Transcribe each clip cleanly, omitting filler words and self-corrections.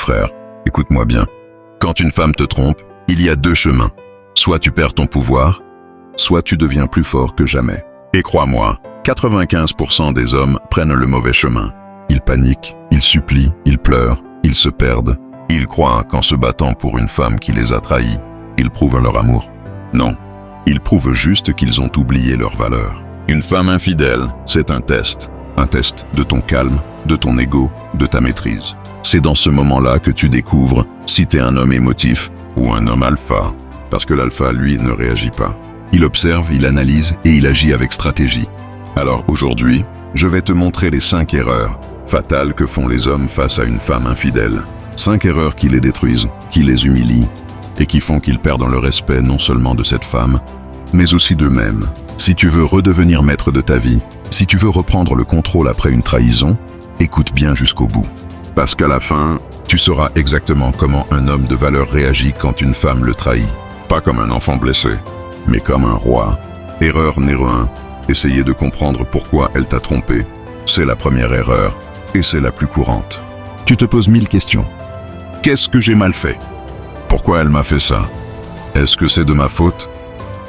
Frère, écoute-moi bien. Quand une femme te trompe, il y a deux chemins. Soit tu perds ton pouvoir, soit tu deviens plus fort que jamais. Et crois-moi, 95% des hommes prennent le mauvais chemin. Ils paniquent, ils supplient, ils pleurent, ils se perdent. Ils croient qu'en se battant pour une femme qui les a trahis, ils prouvent leur amour. Non, ils prouvent juste qu'ils ont oublié leur valeur. Une femme infidèle, c'est un test. Un test de ton calme, de ton ego, de ta maîtrise. C'est dans ce moment-là que tu découvres si t'es un homme émotif ou un homme alpha. Parce que l'alpha, lui, ne réagit pas. Il observe, il analyse et il agit avec stratégie. Alors aujourd'hui, je vais te montrer les 5 erreurs fatales que font les hommes face à une femme infidèle. 5 erreurs qui les détruisent, qui les humilient et qui font qu'ils perdent le respect non seulement de cette femme, mais aussi d'eux-mêmes. Si tu veux redevenir maître de ta vie, si tu veux reprendre le contrôle après une trahison, écoute bien jusqu'au bout. Parce qu'à la fin, tu sauras exactement comment un homme de valeur réagit quand une femme le trahit. Pas comme un enfant blessé, mais comme un roi. Erreur numéro 1, essayer de comprendre pourquoi elle t'a trompé. C'est la première erreur, et c'est la plus courante. Tu te poses 1000 questions. Qu'est-ce que j'ai mal fait? Pourquoi elle m'a fait ça? Est-ce que c'est de ma faute?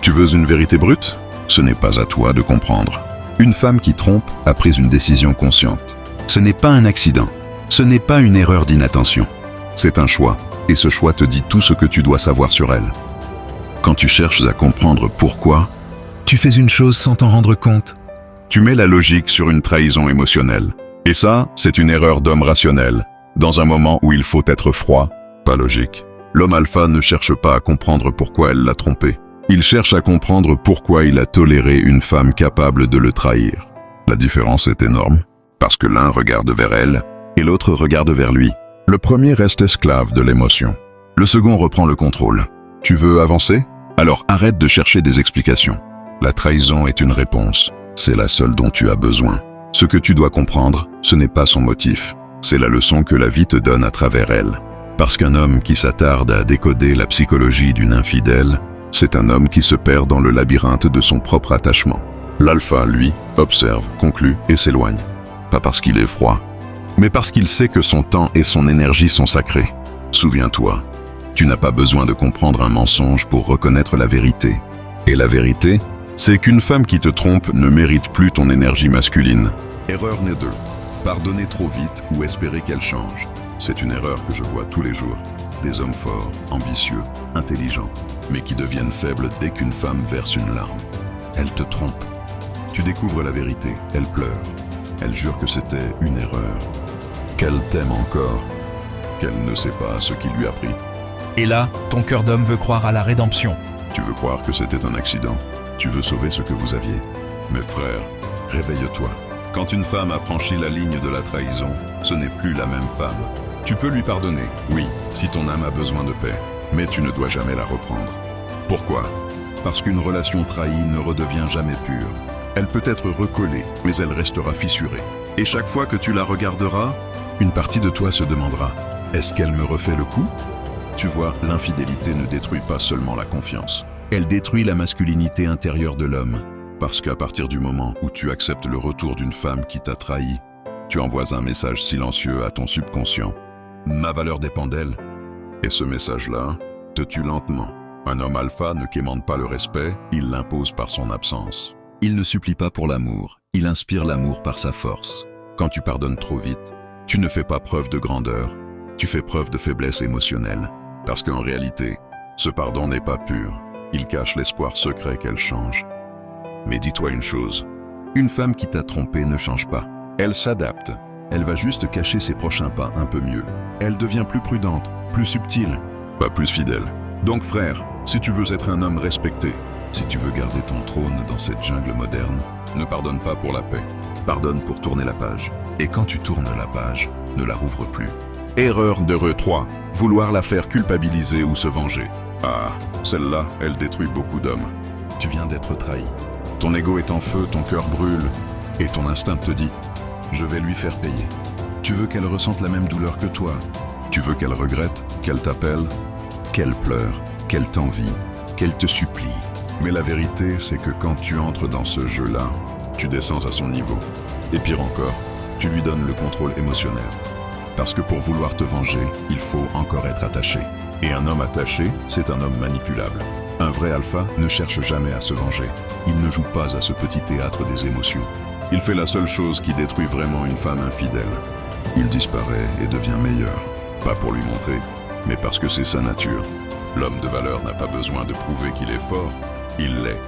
Tu veux une vérité brute? Ce n'est pas à toi de comprendre. Une femme qui trompe a pris une décision consciente. Ce n'est pas un accident. Ce n'est pas une erreur d'inattention. C'est un choix, et ce choix te dit tout ce que tu dois savoir sur elle. Quand tu cherches à comprendre pourquoi, tu fais une chose sans t'en rendre compte. Tu mets la logique sur une trahison émotionnelle. Et ça, c'est une erreur d'homme rationnel, dans un moment où il faut être froid, pas logique. L'homme alpha ne cherche pas à comprendre pourquoi elle l'a trompé. Il cherche à comprendre pourquoi il a toléré une femme capable de le trahir. La différence est énorme, parce que l'un regarde vers elle, et l'autre regarde vers lui. Le premier reste esclave de l'émotion. Le second reprend le contrôle. Tu veux avancer? Alors arrête de chercher des explications. La trahison est une réponse. C'est la seule dont tu as besoin. Ce que tu dois comprendre, ce n'est pas son motif. C'est la leçon que la vie te donne à travers elle. Parce qu'un homme qui s'attarde à décoder la psychologie d'une infidèle, c'est un homme qui se perd dans le labyrinthe de son propre attachement. L'alpha, lui, observe, conclut et s'éloigne. Pas parce qu'il est froid, mais parce qu'il sait que son temps et son énergie sont sacrés. Souviens-toi, tu n'as pas besoin de comprendre un mensonge pour reconnaître la vérité. Et la vérité, c'est qu'une femme qui te trompe ne mérite plus ton énergie masculine. Erreur née 2. Pardonner trop vite ou espérer qu'elle change. C'est une erreur que je vois tous les jours. Des hommes forts, ambitieux, intelligents, mais qui deviennent faibles dès qu'une femme verse une larme. Elle te trompe. Tu découvres la vérité, elle pleure. Elle jure que c'était une erreur, qu'elle t'aime encore, qu'elle ne sait pas ce qui lui a pris. Et là, ton cœur d'homme veut croire à la rédemption. Tu veux croire que c'était un accident. Tu veux sauver ce que vous aviez. Mais frère, réveille-toi. Quand une femme a franchi la ligne de la trahison, ce n'est plus la même femme. Tu peux lui pardonner, oui, si ton âme a besoin de paix, mais tu ne dois jamais la reprendre. Pourquoi? Parce qu'une relation trahie ne redevient jamais pure. Elle peut être recollée, mais elle restera fissurée. Et chaque fois que tu la regarderas, une partie de toi se demandera « Est-ce qu'elle me refait le coup ?» Tu vois, l'infidélité ne détruit pas seulement la confiance. Elle détruit la masculinité intérieure de l'homme. Parce qu'à partir du moment où tu acceptes le retour d'une femme qui t'a trahi, tu envoies un message silencieux à ton subconscient. Ma valeur dépend d'elle. Et ce message-là te tue lentement. Un homme alpha ne quémande pas le respect, il l'impose par son absence. Il ne supplie pas pour l'amour, il inspire l'amour par sa force. Quand tu pardonnes trop vite, tu ne fais pas preuve de grandeur, tu fais preuve de faiblesse émotionnelle. Parce qu'en réalité, ce pardon n'est pas pur, il cache l'espoir secret qu'elle change. Mais dis-toi une chose, une femme qui t'a trompé ne change pas. Elle s'adapte, elle va juste cacher ses prochains pas un peu mieux. Elle devient plus prudente, plus subtile, pas plus fidèle. Donc frère, si tu veux être un homme respecté, si tu veux garder ton trône dans cette jungle moderne, ne pardonne pas pour la paix. Pardonne pour tourner la page. Et quand tu tournes la page, ne la rouvre plus. Erreur de 3. Vouloir la faire culpabiliser ou se venger. Ah, celle-là, elle détruit beaucoup d'hommes. Tu viens d'être trahi. Ton ego est en feu, ton cœur brûle, et ton instinct te dit « Je vais lui faire payer ». Tu veux qu'elle ressente la même douleur que toi. Tu veux qu'elle regrette, qu'elle t'appelle, qu'elle pleure, qu'elle t'envie, qu'elle te supplie. Mais la vérité, c'est que quand tu entres dans ce jeu-là, tu descends à son niveau. Et pire encore, tu lui donnes le contrôle émotionnel. Parce que pour vouloir te venger, il faut encore être attaché. Et un homme attaché, c'est un homme manipulable. Un vrai alpha ne cherche jamais à se venger. Il ne joue pas à ce petit théâtre des émotions. Il fait la seule chose qui détruit vraiment une femme infidèle. Il disparaît et devient meilleur. Pas pour lui montrer, mais parce que c'est sa nature. L'homme de valeur n'a pas besoin de prouver qu'il est fort. Il l'est,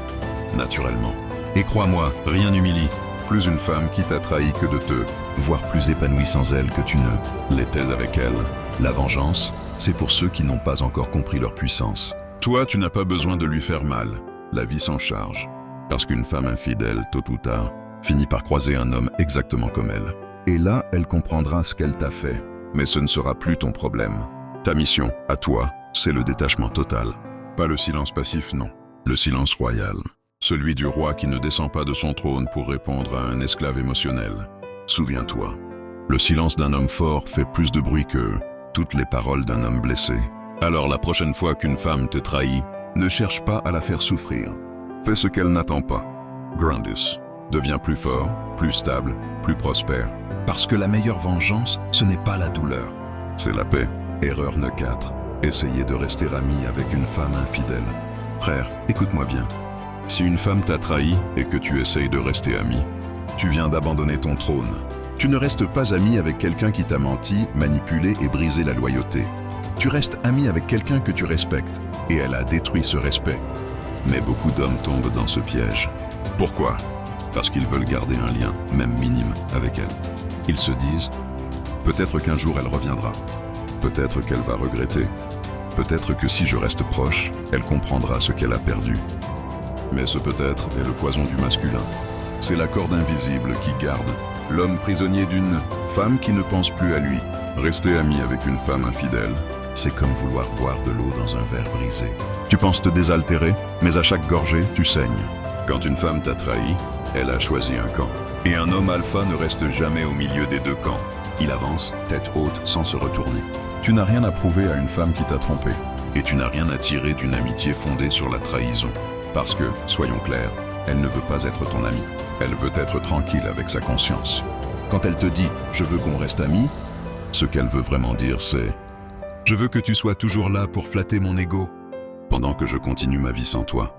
naturellement. Et crois-moi, rien n'humilie. Plus une femme qui t'a trahi que de te voir plus épanoui sans elle que tu ne l'étais avec elle. La vengeance, c'est pour ceux qui n'ont pas encore compris leur puissance. Toi, tu n'as pas besoin de lui faire mal. La vie s'en charge. Parce qu'une femme infidèle, tôt ou tard, finit par croiser un homme exactement comme elle. Et là, elle comprendra ce qu'elle t'a fait. Mais ce ne sera plus ton problème. Ta mission, à toi, c'est le détachement total. Pas le silence passif, non. Le silence royal. Celui du roi qui ne descend pas de son trône pour répondre à un esclave émotionnel. Souviens-toi, le silence d'un homme fort fait plus de bruit que toutes les paroles d'un homme blessé. Alors la prochaine fois qu'une femme te trahit, ne cherche pas à la faire souffrir. Fais ce qu'elle n'attend pas. Grandis. Deviens plus fort, plus stable, plus prospère. Parce que la meilleure vengeance, ce n'est pas la douleur. C'est la paix. Erreur ne 4. Essayez de rester ami avec une femme infidèle. Frère, écoute-moi bien. Si une femme t'a trahi et que tu essayes de rester ami, tu viens d'abandonner ton trône. Tu ne restes pas ami avec quelqu'un qui t'a menti, manipulé et brisé la loyauté. Tu restes ami avec quelqu'un que tu respectes, et elle a détruit ce respect. Mais beaucoup d'hommes tombent dans ce piège. Pourquoi ? Parce qu'ils veulent garder un lien, même minime, avec elle. Ils se disent, peut-être qu'un jour elle reviendra. Peut-être qu'elle va regretter. Peut-être que si je reste proche, elle comprendra ce qu'elle a perdu. Mais ce peut-être est le poison du masculin. C'est la corde invisible qui garde l'homme prisonnier d'une femme qui ne pense plus à lui. Rester ami avec une femme infidèle, c'est comme vouloir boire de l'eau dans un verre brisé. Tu penses te désaltérer, mais à chaque gorgée, tu saignes. Quand une femme t'a trahi, elle a choisi un camp. Et un homme alpha ne reste jamais au milieu des deux camps. Il avance, tête haute, sans se retourner. Tu n'as rien à prouver à une femme qui t'a trompé. Et tu n'as rien à tirer d'une amitié fondée sur la trahison. Parce que, soyons clairs, elle ne veut pas être ton amie. Elle veut être tranquille avec sa conscience. Quand elle te dit « je veux qu'on reste amis », ce qu'elle veut vraiment dire c'est « je veux que tu sois toujours là pour flatter mon ego, pendant que je continue ma vie sans toi. »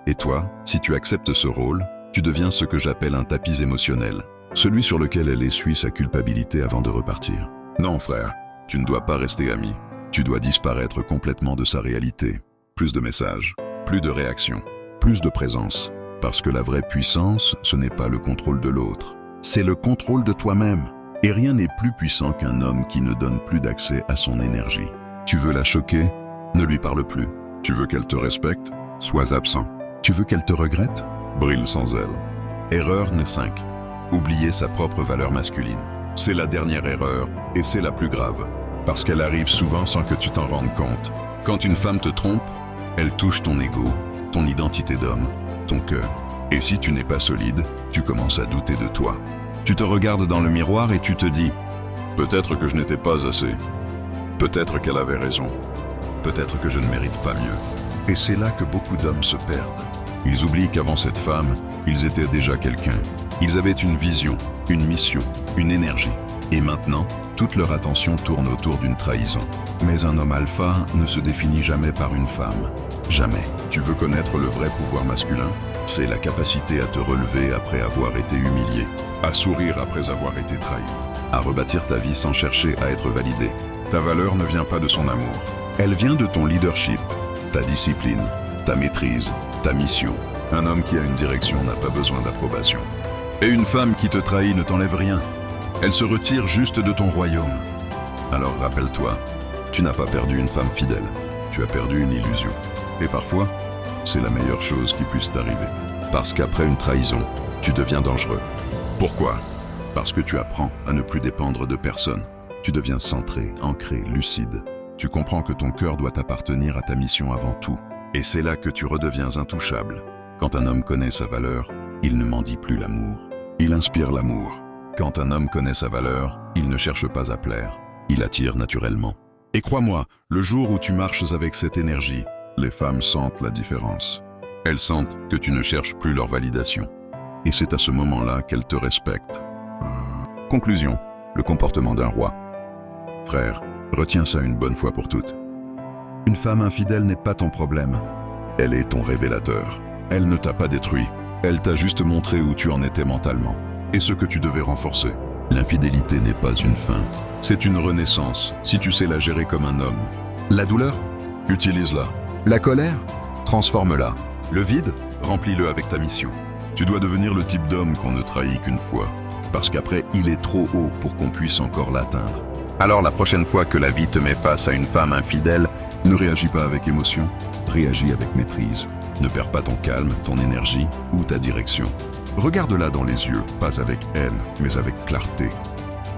Et toi, si tu acceptes ce rôle, tu deviens ce que j'appelle un tapis émotionnel, celui sur lequel elle essuie sa culpabilité avant de repartir. Non frère, tu ne dois pas rester ami. Tu dois disparaître complètement de sa réalité. Plus de messages, plus de réactions. Plus de présence, parce que la vraie puissance, ce n'est pas le contrôle de l'autre, c'est le contrôle de toi-même. Et rien n'est plus puissant qu'un homme qui ne donne plus d'accès à son énergie. Tu veux la choquer? Ne lui parle plus. Tu veux qu'elle te respecte? Sois absent. Tu veux qu'elle te regrette? Brille sans elle. Erreur 5. Oublier sa propre valeur masculine. C'est la dernière erreur, et c'est la plus grave, parce qu'elle arrive souvent sans que tu t'en rendes compte. Quand une femme te trompe, elle touche ton ego, ton identité d'homme, ton cœur. Et si tu n'es pas solide, tu commences à douter de toi. Tu te regardes dans le miroir et tu te dis « Peut-être que je n'étais pas assez. Peut-être qu'elle avait raison. Peut-être que je ne mérite pas mieux. » Et c'est là que beaucoup d'hommes se perdent. Ils oublient qu'avant cette femme, ils étaient déjà quelqu'un. Ils avaient une vision, une mission, une énergie. Et maintenant, toute leur attention tourne autour d'une trahison. Mais un homme alpha ne se définit jamais par une femme. Jamais. Tu veux connaître le vrai pouvoir masculin? C'est la capacité à te relever après avoir été humilié, à sourire après avoir été trahi, à rebâtir ta vie sans chercher à être validé. Ta valeur ne vient pas de son amour. Elle vient de ton leadership, ta discipline, ta maîtrise, ta mission. Un homme qui a une direction n'a pas besoin d'approbation. Et une femme qui te trahit ne t'enlève rien. Elle se retire juste de ton royaume. Alors rappelle-toi, tu n'as pas perdu une femme fidèle, tu as perdu une illusion. Et parfois, c'est la meilleure chose qui puisse t'arriver. Parce qu'après une trahison, tu deviens dangereux. Pourquoi? Parce que tu apprends à ne plus dépendre de personne. Tu deviens centré, ancré, lucide. Tu comprends que ton cœur doit appartenir à ta mission avant tout. Et c'est là que tu redeviens intouchable. Quand un homme connaît sa valeur, il ne mendie plus l'amour. Il inspire l'amour. Quand un homme connaît sa valeur, il ne cherche pas à plaire. Il attire naturellement. Et crois-moi, le jour où tu marches avec cette énergie, les femmes sentent la différence. Elles sentent que tu ne cherches plus leur validation. Et c'est à ce moment-là qu'elles te respectent. Conclusion, le comportement d'un roi. Frère, retiens ça une bonne fois pour toutes. Une femme infidèle n'est pas ton problème. Elle est ton révélateur. Elle ne t'a pas détruit. Elle t'a juste montré où tu en étais mentalement et ce que tu devais renforcer. L'infidélité n'est pas une fin. C'est une renaissance si tu sais la gérer comme un homme. La douleur? Utilise-la. La colère? Transforme-la. Le vide? Remplis-le avec ta mission. Tu dois devenir le type d'homme qu'on ne trahit qu'une fois. Parce qu'après, il est trop haut pour qu'on puisse encore l'atteindre. Alors la prochaine fois que la vie te met face à une femme infidèle, ne réagis pas avec émotion, réagis avec maîtrise. Ne perds pas ton calme, ton énergie ou ta direction. Regarde-la dans les yeux, pas avec haine, mais avec clarté.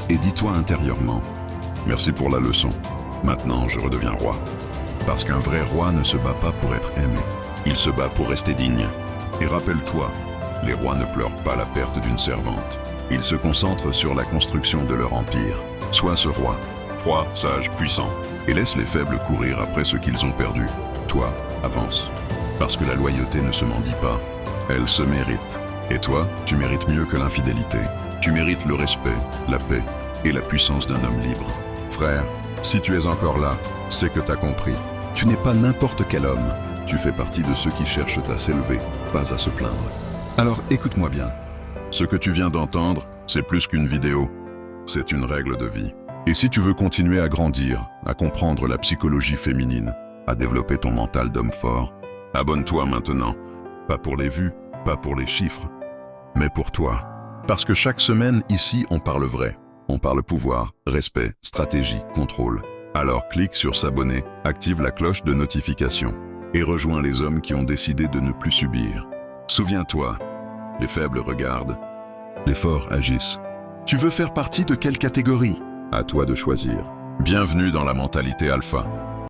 Et dis-toi intérieurement, merci pour la leçon. Maintenant, je redeviens roi. Parce qu'un vrai roi ne se bat pas pour être aimé. Il se bat pour rester digne. Et rappelle-toi, les rois ne pleurent pas la perte d'une servante. Ils se concentrent sur la construction de leur empire. Sois ce roi, froid, sage, puissant, et laisse les faibles courir après ce qu'ils ont perdu. Toi, avance. Parce que la loyauté ne se mendie pas, elle se mérite. Et toi, tu mérites mieux que l'infidélité. Tu mérites le respect, la paix et la puissance d'un homme libre. Frère, si tu es encore là, c'est que t'as compris. Tu n'es pas n'importe quel homme. Tu fais partie de ceux qui cherchent à s'élever, pas à se plaindre. Alors écoute-moi bien. Ce que tu viens d'entendre, c'est plus qu'une vidéo. C'est une règle de vie. Et si tu veux continuer à grandir, à comprendre la psychologie féminine, à développer ton mental d'homme fort, abonne-toi maintenant. Pas pour les vues, pas pour les chiffres, mais pour toi. Parce que chaque semaine, ici, on parle vrai. On parle pouvoir, respect, stratégie, contrôle. Alors clique sur s'abonner, active la cloche de notification et rejoins les hommes qui ont décidé de ne plus subir. Souviens-toi, les faibles regardent, les forts agissent. Tu veux faire partie de quelle catégorie? À toi de choisir. Bienvenue dans la mentalité alpha.